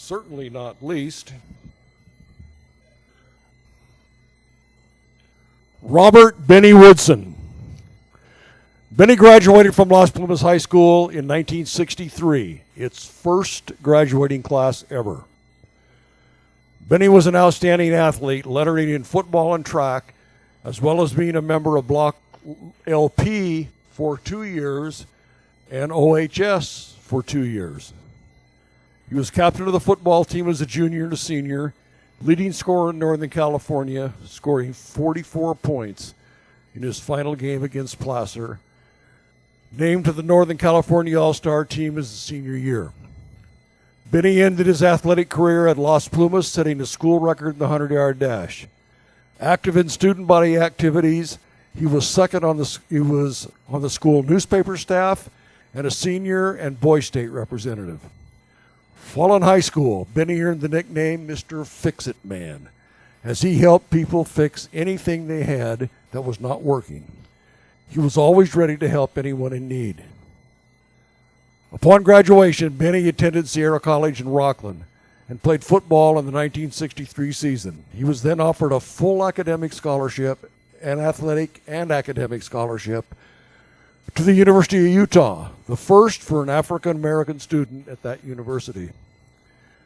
certainly not least, Robert Benny Woodson. Benny graduated from Las Plumas High School in 1963, its first graduating class ever. Benny was an outstanding athlete, lettering in football and track, as well as being a member of Block LP for 2 years and OHS for 2 years. He was captain of the football team as a junior and a senior, leading scorer in Northern California, scoring 44 points in his final game against Placer. Named to the Northern California All-Star team as a senior year. Benny ended his athletic career at Las Plumas, setting a school record in the 100-yard dash. Active in student body activities, he was on the school newspaper staff and a senior and boy state representative. While in high school, Benny earned the nickname Mr. Fix-It Man, as he helped people fix anything they had that was not working. He was always ready to help anyone in need. Upon graduation, Benny attended Sierra College in Rockland and played football in the 1963 season. He was then offered a full academic scholarship, an athletic and academic scholarship, to the University of Utah, the first for an African-American student at that university.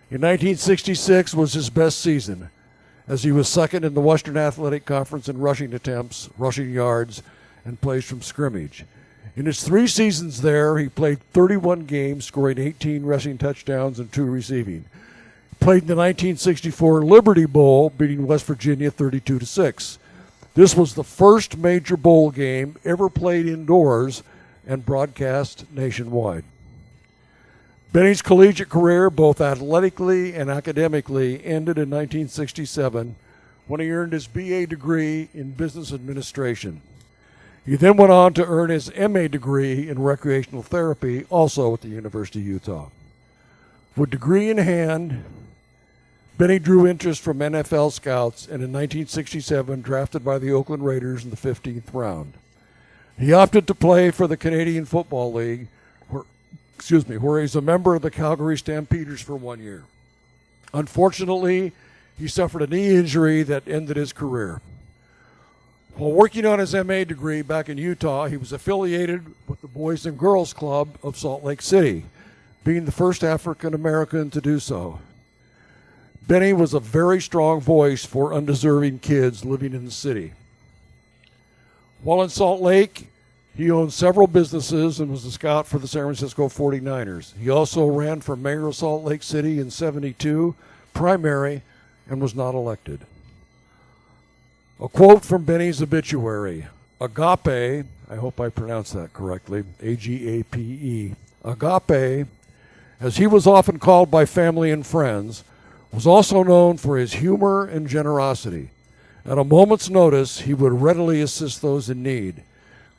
In 1966 was his best season, as he was second in the Western Athletic Conference in rushing attempts, rushing yards, and plays from scrimmage. In his 3 seasons there, he played 31 games, scoring 18 rushing touchdowns and 2 receiving. Played in the 1964 Liberty Bowl, beating West Virginia 32-6. This was the first major bowl game ever played indoors and broadcast nationwide. Benny's collegiate career, both athletically and academically, ended in 1967 when he earned his BA degree in business administration. He then went on to earn his MA degree in recreational therapy, also at the University of Utah. With degree in hand, Benny drew interest from NFL scouts and in 1967 drafted by the Oakland Raiders in the 15th round. He opted to play for the Canadian Football League, where he's a member of the Calgary Stampeders for 1 year. Unfortunately, he suffered a knee injury that ended his career. While working on his MA degree back in Utah, he was affiliated with the Boys and Girls Club of Salt Lake City, being the first African American to do so. Benny was a very strong voice for undeserving kids living in the city. While in Salt Lake, he owned several businesses and was a scout for the San Francisco 49ers. He also ran for mayor of Salt Lake City in '72, primary, and was not elected. A quote from Benny's obituary: agape, I hope I pronounced that correctly, A-G-A-P-E, agape, as he was often called by family and friends, was also known for his humor and generosity. At a moment's notice, he would readily assist those in need.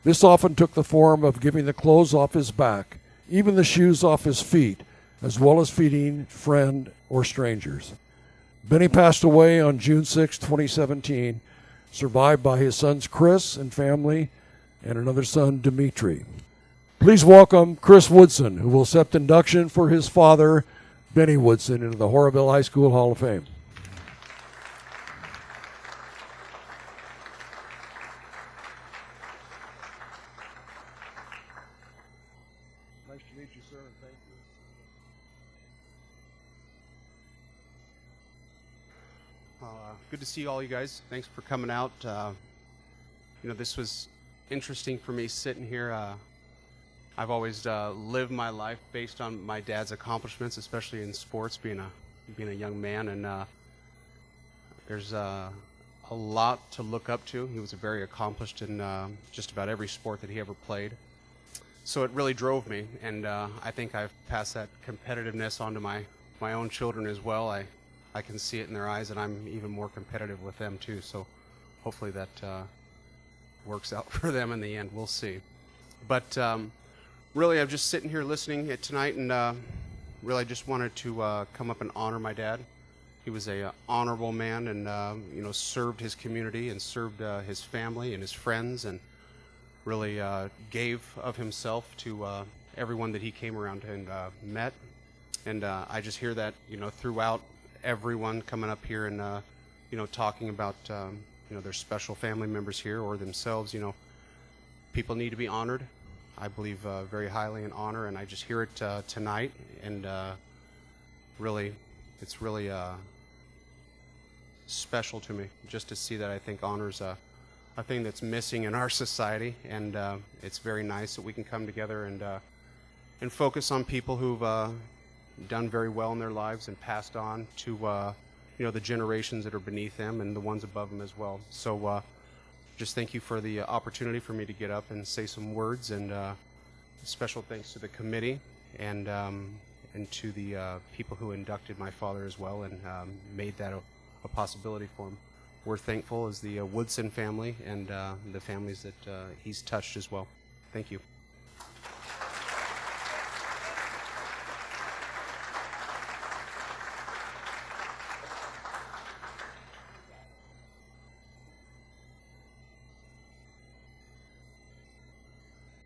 This often took the form of giving the clothes off his back, even the shoes off his feet, as well as feeding friends or strangers. Benny passed away on June 6, 2017, survived by his sons Chris and family and another son, Dimitri. Please welcome Chris Woodson, who will accept induction for his father, Benny Woodson, into the Oroville High School Hall of Fame. Nice to meet you, sir, and thank you. Good to see all you guys. Thanks for coming out. This was interesting for me sitting here. I've always lived my life based on my dad's accomplishments, especially in sports, being a young man, and there's a lot to look up to. He was very accomplished in just about every sport that he ever played. So it really drove me, and I think I've passed that competitiveness on to my own children as well. I can see it in their eyes, and I'm even more competitive with them too. So hopefully that works out for them in the end. We'll see. But really, I'm just sitting here listening tonight, and really I just wanted to come up and honor my dad. He was a honorable man, and served his community and served his family and his friends, and really gave of himself to everyone that he came around and met. And I just hear that, throughout everyone coming up here and, talking about, their special family members here or themselves. People need to be honored. I believe very highly in honor, and I just hear it tonight. And really, it's really special to me just to see that. I think honor's a thing that's missing in our society, and it's very nice that we can come together and focus on people who've done very well in their lives and passed on to the generations that are beneath them and the ones above them as well. So just thank you for the opportunity for me to get up and say some words, and special thanks to the committee and to the people who inducted my father as well and made that a possibility for him. We're thankful as the Woodson family and the families that he's touched as well. Thank you.